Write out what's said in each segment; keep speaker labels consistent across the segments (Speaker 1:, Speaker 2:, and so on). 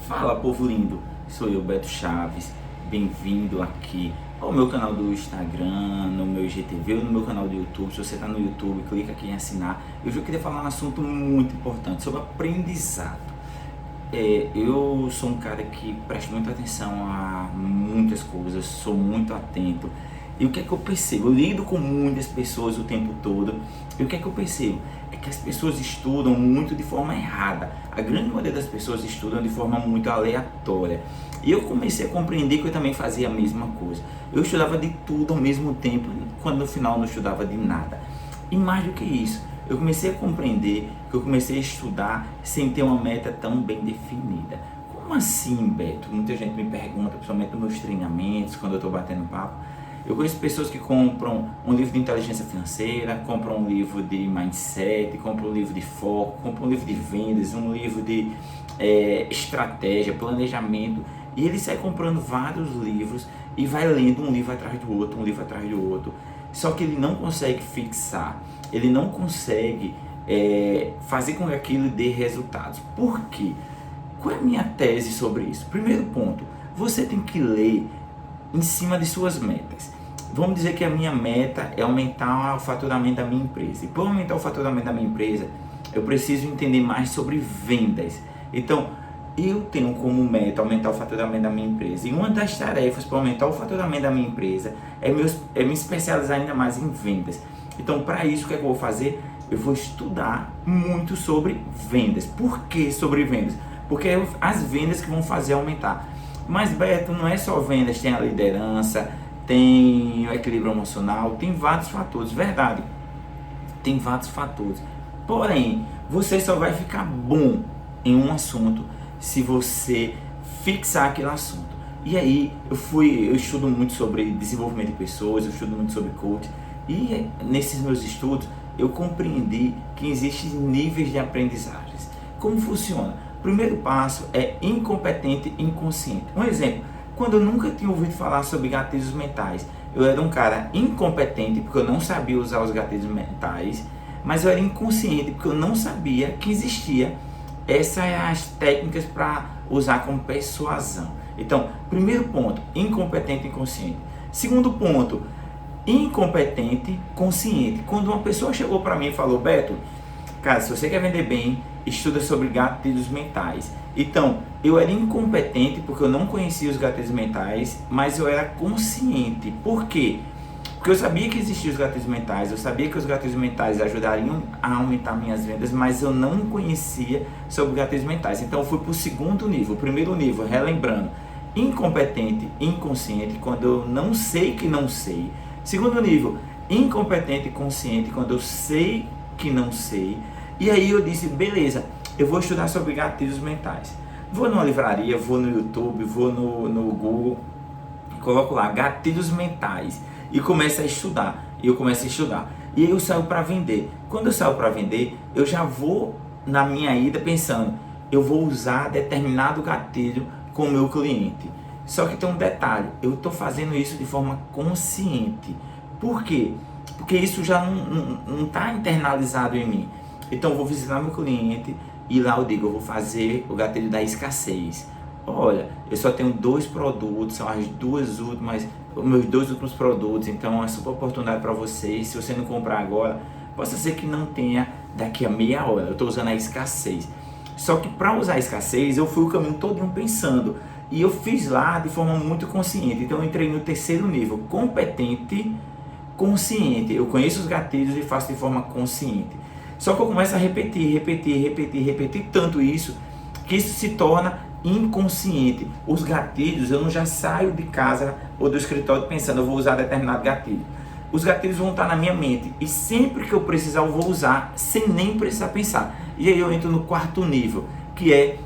Speaker 1: Fala, povo lindo, sou eu, Beto Chaves, bem-vindo aqui ao meu canal do Instagram, no meu IGTV ou no meu canal do YouTube. Se você está no YouTube, clica aqui em assinar. Eu já queria falar um assunto muito importante sobre aprendizado. Eu sou um cara que presta muita atenção a muitas coisas, sou muito atento. E o que é que eu percebo? Eu lido com muitas pessoas o tempo todo. E o que é que eu percebo? É que as pessoas estudam muito de forma errada. A grande maioria das pessoas estudam de forma muito aleatória. E eu comecei a compreender que eu também fazia a mesma coisa. Eu estudava de tudo ao mesmo tempo, quando no final não estudava de nada. E mais do que isso, eu comecei a compreender que eu comecei a estudar sem ter uma meta tão bem definida. Como assim, Beto? Muita gente me pergunta, principalmente nos meus treinamentos, quando eu estou batendo papo. Eu conheço pessoas que compram um livro de inteligência financeira, compram um livro de mindset, compram um livro de foco, compram um livro de vendas, um livro de estratégia, planejamento. E ele sai comprando vários livros e vai lendo um livro atrás do outro, um livro atrás do outro. Só que ele não consegue fixar, ele não consegue fazer com que aquilo dê resultados. Por quê? Qual é a minha tese sobre isso? Primeiro ponto, você tem que ler em cima de suas metas. Vamos dizer que a minha meta é aumentar o faturamento da minha empresa. E para aumentar o faturamento da minha empresa, eu preciso entender mais sobre vendas. Então, eu tenho como meta aumentar o faturamento da minha empresa. E uma das tarefas para aumentar o faturamento da minha empresa é me especializar ainda mais em vendas. Então, para isso, o que é que eu vou fazer? Eu vou estudar muito sobre vendas. Por que sobre vendas? Porque é as vendas que vão fazer aumentar. Mas, Beto, não é só vendas, tem a liderança, tem o equilíbrio emocional, tem vários fatores, verdade, tem vários fatores. Porém, você só vai ficar bom em um assunto se você fixar aquele assunto. E aí, eu estudo muito sobre desenvolvimento de pessoas, eu estudo muito sobre coaching, e nesses meus estudos eu compreendi que existem níveis de aprendizagens. Como funciona? O primeiro passo é incompetente inconsciente. Um exemplo, quando eu nunca tinha ouvido falar sobre gatilhos mentais, eu era um cara incompetente porque eu não sabia usar os gatilhos mentais, mas eu era inconsciente porque eu não sabia que existia essas técnicas para usar como persuasão. Então, primeiro ponto, incompetente inconsciente. Segundo ponto, incompetente consciente. Quando uma pessoa chegou para mim e falou: Beto, cara, se você quer vender bem, estuda sobre gatilhos mentais. Então, eu era incompetente porque eu não conhecia os gatilhos mentais, mas eu era consciente. Por quê? Porque eu sabia que existiam os gatilhos mentais, eu sabia que os gatilhos mentais ajudariam a aumentar minhas vendas, mas eu não conhecia sobre gatilhos mentais. Então, eu fui para o segundo nível. O primeiro nível, relembrando, incompetente, inconsciente, quando eu não sei que não sei. Segundo nível, incompetente, consciente, quando eu sei que não sei. E aí eu disse, beleza, eu vou estudar sobre gatilhos mentais. Vou numa livraria, vou no YouTube, vou no Google, coloco lá, gatilhos mentais, e começo a estudar. E eu começo a estudar. E aí eu saio para vender. Quando eu saio para vender, eu já vou na minha ida pensando, eu vou usar determinado gatilho com o meu cliente. Só que tem um detalhe, eu estou fazendo isso de forma consciente. Por quê? Porque isso já não está internalizado em mim. Então eu vou visitar meu cliente e lá eu digo, eu vou fazer o gatilho da escassez. Olha, eu só tenho 2 produtos, são os meus 2 últimos produtos, então é uma super oportunidade para vocês. Se você não comprar agora, possa ser que não tenha daqui a meia hora. Eu estou usando a escassez. Só que para usar a escassez, eu fui o caminho todo pensando. E eu fiz lá de forma muito consciente. Então eu entrei no terceiro nível, competente, consciente. Eu conheço os gatilhos e faço de forma consciente. Só que eu começo a repetir tanto isso, que isso se torna inconsciente. Os gatilhos, eu não já saio de casa ou do escritório pensando, eu vou usar determinado gatilho. Os gatilhos vão estar na minha mente e sempre que eu precisar eu vou usar, sem nem precisar pensar. E aí eu entro no quarto nível, que é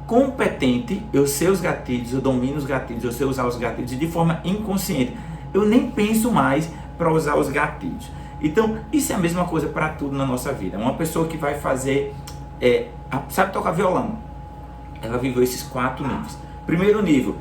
Speaker 1: competente, eu sei os gatilhos, eu domino os gatilhos, eu sei usar os gatilhos de forma inconsciente. Eu nem penso mais para usar os gatilhos. Então, isso é a mesma coisa para tudo na nossa vida. Uma pessoa que vai fazer, sabe tocar violão, ela viveu esses 4 níveis. Primeiro nível,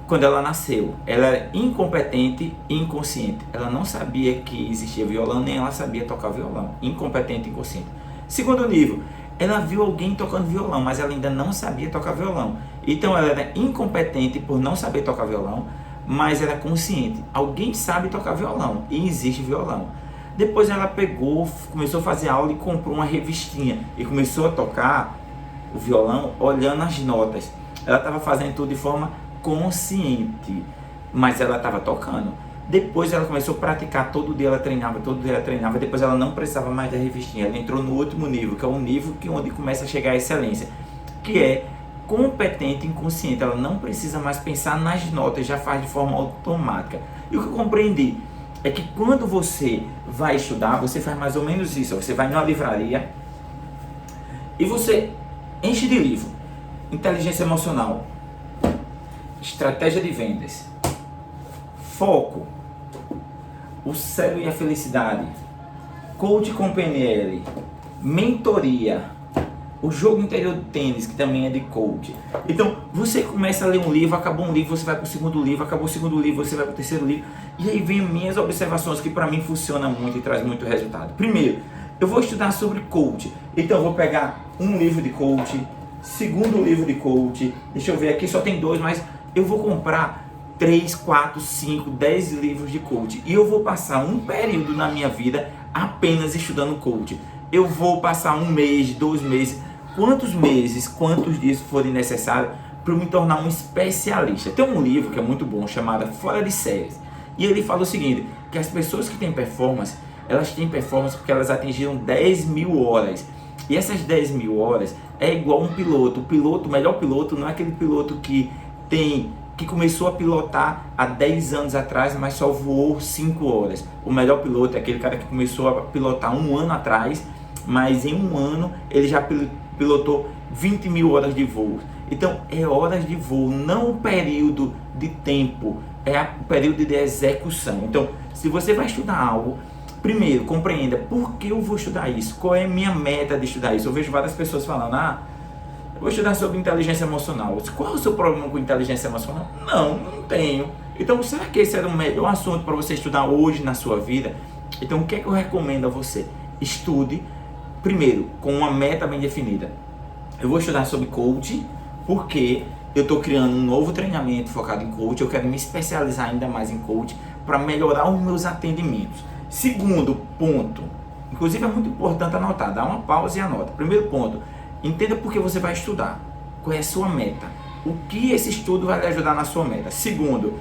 Speaker 1: quando ela nasceu, ela era incompetente e inconsciente. Ela não sabia que existia violão, nem ela sabia tocar violão. Incompetente e inconsciente. Segundo nível, ela viu alguém tocando violão, mas ela ainda não sabia tocar violão. Então ela era incompetente por não saber tocar violão, mas era consciente. Alguém sabe tocar violão e existe violão. Depois ela pegou, começou a fazer aula e comprou uma revistinha e começou a tocar o violão olhando as notas. Ela estava fazendo tudo de forma consciente, mas ela estava tocando. Depois ela começou a praticar, todo dia ela treinava, depois ela não precisava mais da revistinha, ela entrou no último nível, que é o nível onde começa a chegar a excelência, que é competente e inconsciente. Ela não precisa mais pensar nas notas, já faz de forma automática. E o que eu compreendi é que quando você vai estudar, você faz mais ou menos isso. Você vai numa livraria e você enche de livro. Inteligência emocional, estratégia de vendas, foco, o cérebro e a felicidade, coach com PNL, mentoria, o jogo interior do tênis, que também é de coach. Então, você começa a ler um livro, acabou um livro, você vai para o segundo livro, acabou o segundo livro, você vai para o terceiro livro. E aí vem minhas observações que para mim funcionam muito e traz muito resultado. Primeiro, eu vou estudar sobre coach. Então, eu vou pegar um livro de coach, segundo livro de coach. Deixa eu ver aqui, só tem 2, mas eu vou comprar 3, 4, 5, 10 livros de coach. E eu vou passar um período na minha vida apenas estudando coach. Eu vou passar 1 mês, 2 meses, quantos meses, quantos dias forem necessários para eu me tornar um especialista. Tem um livro que é muito bom, chamado Fora de Séries. E ele fala o seguinte, que as pessoas que têm performance, elas têm performance porque elas atingiram 10.000 horas. E essas 10.000 horas é igual um piloto. O melhor piloto não é aquele piloto que começou a pilotar há 10 anos atrás, mas só voou 5 horas. O melhor piloto é aquele cara que começou a pilotar 1 ano atrás, mas em 1 ano ele já pilotou 20.000 horas de voo. Então é horas de voo, não o período de tempo, é o período de execução. Então, se você vai estudar algo, primeiro compreenda por que eu vou estudar isso, qual é a minha meta de estudar isso. Eu vejo várias pessoas falando, eu vou estudar sobre inteligência emocional. Qual é o seu problema com inteligência emocional? Não tenho. Então, será que esse era o melhor assunto para você estudar hoje na sua vida? Então, o que é que eu recomendo a você? Estude, primeiro, com uma meta bem definida. Eu vou estudar sobre coaching, porque eu estou criando um novo treinamento focado em coaching. Eu quero me especializar ainda mais em coaching para melhorar os meus atendimentos. Segundo ponto, inclusive é muito importante anotar, dá uma pausa e anota. Primeiro ponto, entenda por que você vai estudar, qual é a sua meta, o que esse estudo vai lhe ajudar na sua meta. Segundo,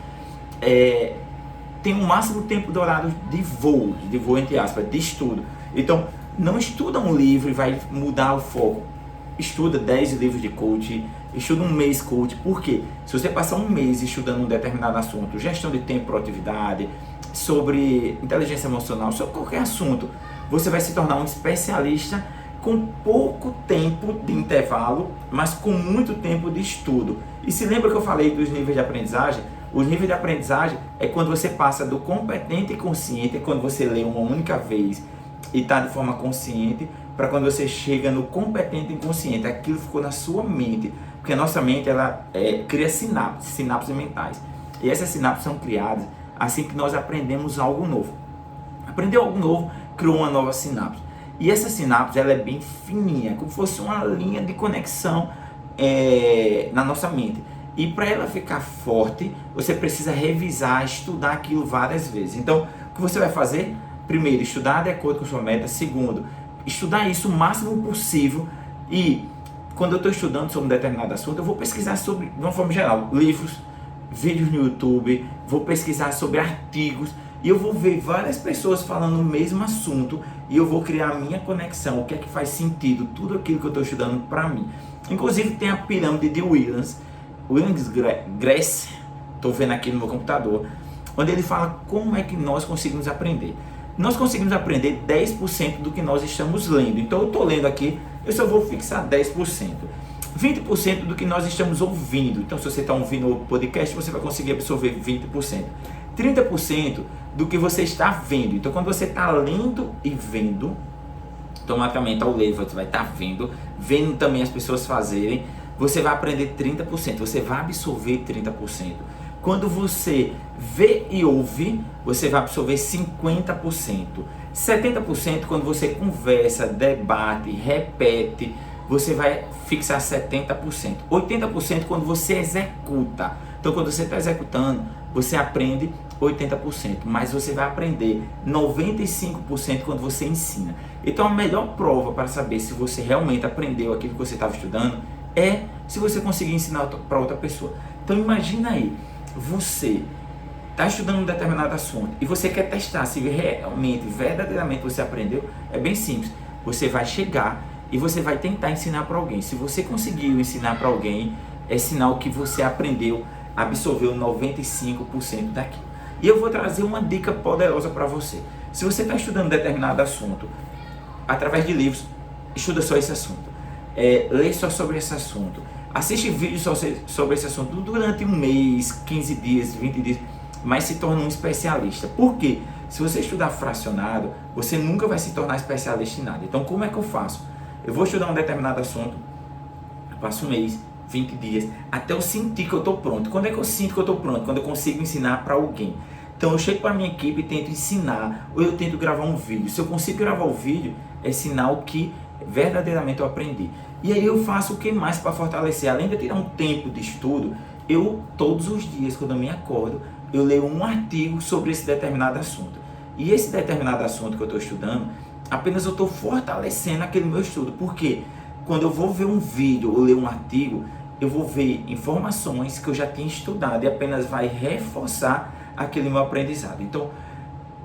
Speaker 1: tem um máximo tempo dourado de voo entre aspas, de estudo. Então, não estuda um livro e vai mudar o foco. Estuda 10 livros de coaching, estuda 1 mês coaching. Por quê? Se você passar 1 mês estudando um determinado assunto, gestão de tempo, produtividade, sobre inteligência emocional, sobre qualquer assunto, você vai se tornar um especialista com pouco tempo de intervalo, mas com muito tempo de estudo. E se lembra que eu falei dos níveis de aprendizagem? Os níveis de aprendizagem é quando você passa do competente e consciente, é quando você lê uma única vez e está de forma consciente, para quando você chega no competente e inconsciente. Aquilo ficou na sua mente, porque a nossa mente ela cria sinapses mentais. E essas sinapses são criadas assim que nós aprendemos algo novo. Aprendeu algo novo, criou uma nova sinapse. E essa sinapse ela é bem fininha, como se fosse uma linha de conexão na nossa mente. E para ela ficar forte, você precisa revisar, estudar aquilo várias vezes. Então, o que você vai fazer? Primeiro, estudar de acordo com a sua meta. Segundo, estudar isso o máximo possível. E quando eu estou estudando sobre um determinado assunto, eu vou pesquisar sobre, de uma forma geral, livros, vídeos no YouTube, vou pesquisar sobre artigos. E eu vou ver várias pessoas falando o mesmo assunto e eu vou criar a minha conexão, o que é que faz sentido, tudo aquilo que eu estou estudando para mim. Inclusive tem a pirâmide de Williams Grace, estou vendo aqui no meu computador, onde ele fala como é que nós conseguimos aprender. Nós conseguimos aprender 10% do que nós estamos lendo. Então eu estou lendo aqui, eu só vou fixar 10%. 20% do que nós estamos ouvindo. Então se você está ouvindo o podcast, você vai conseguir absorver 20%. 30% do que você está vendo. Então quando você está lendo e vendo, automaticamente ao ler você vai estar vendo também as pessoas fazerem, você vai aprender 30%, você vai absorver 30%. Quando você vê e ouve, você vai absorver 50%. 70% quando você conversa, debate, repete, você vai fixar 70%. 80% quando você executa. Então quando você está executando, você aprende 80%, mas você vai aprender 95% quando você ensina. Então a melhor prova para saber se você realmente aprendeu aquilo que você estava estudando é se você conseguir ensinar para outra pessoa. Então imagina aí, você está estudando um determinado assunto e você quer testar se realmente, verdadeiramente você aprendeu. É bem simples, você vai chegar e você vai tentar ensinar para alguém. Se você conseguiu ensinar para alguém, é sinal que você aprendeu, absorveu 95% daquilo. E eu vou trazer uma dica poderosa para você. Se você está estudando determinado assunto, através de livros, estuda só esse assunto. Lê só sobre esse assunto. Assiste vídeos só sobre esse assunto durante um mês, 15 dias, 20 dias, mas se torna um especialista. Por quê? Se você estudar fracionado, você nunca vai se tornar especialista em nada. Então como é que eu faço? Eu vou estudar um determinado assunto, passo um mês, 20 dias, até eu sentir que eu estou pronto. Quando é que eu sinto que eu estou pronto? Quando eu consigo ensinar para alguém. Então eu chego para a minha equipe e tento ensinar, ou eu tento gravar um vídeo. Se eu consigo gravar o vídeo, é sinal que verdadeiramente eu aprendi. E aí eu faço o que mais para fortalecer? Além de eu tirar um tempo de estudo, eu todos os dias, quando eu me acordo, eu leio um artigo sobre esse determinado assunto. E esse determinado assunto que eu estou estudando, apenas eu estou fortalecendo aquele meu estudo. Por quê? Quando eu vou ver um vídeo ou ler um artigo, eu vou ver informações que eu já tinha estudado e apenas vai reforçar aquele meu aprendizado. Então,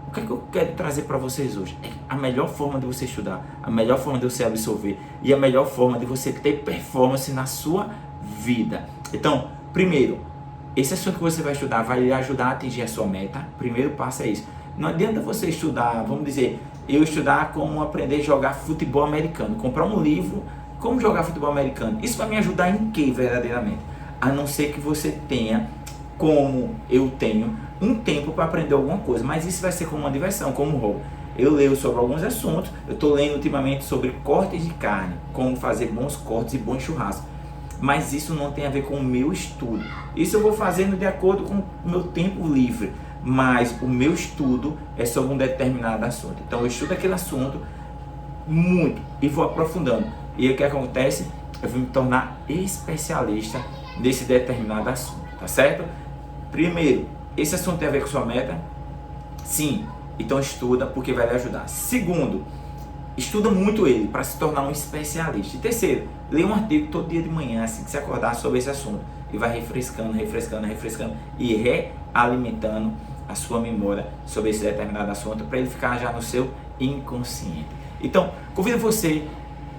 Speaker 1: o que é que eu quero trazer para vocês hoje? É a melhor forma de você estudar, a melhor forma de você absorver e a melhor forma de você ter performance na sua vida. Então, primeiro, esse assunto que você vai estudar vai lhe ajudar a atingir a sua meta. Primeiro passo é isso. Não adianta você estudar, vamos dizer, eu estudar como aprender a jogar futebol americano, comprar um livro, como jogar futebol americano. Isso vai me ajudar em quê verdadeiramente? A não ser que você tenha, como eu tenho, um tempo para aprender alguma coisa, mas isso vai ser como uma diversão, como um hobby. Eu leio sobre alguns assuntos, eu estou lendo ultimamente sobre cortes de carne, como fazer bons cortes e bons churrascos. Mas isso não tem a ver com o meu estudo. Isso eu vou fazendo de acordo com o meu tempo livre. Mas o meu estudo é sobre um determinado assunto. Então eu estudo aquele assunto muito e vou aprofundando. E o que acontece? Eu vou me tornar especialista nesse determinado assunto, tá certo? Primeiro, esse assunto tem a ver com sua meta? Sim. Então estuda porque vai lhe ajudar. Segundo, estuda muito ele para se tornar um especialista. E terceiro, lê um artigo todo dia de manhã, assim que se acordar, sobre esse assunto. E vai refrescando e realimentando a sua memória sobre esse determinado assunto para ele ficar já no seu inconsciente. Então, convido você,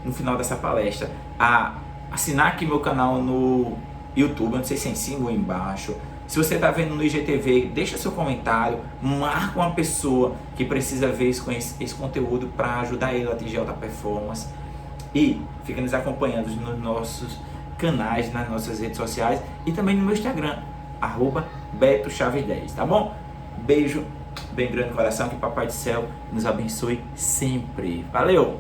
Speaker 1: no final dessa palestra, a assinar aqui meu canal no YouTube, não sei se é em cima ou embaixo. Se você está vendo no IGTV, deixa seu comentário, marca uma pessoa que precisa ver esse conteúdo para ajudar ele a atingir alta performance. E fica nos acompanhando nos nossos canais, nas nossas redes sociais e também no meu Instagram, @BetoChaves10, tá bom? Beijo bem grande no coração, que Papai do Céu nos abençoe sempre. Valeu!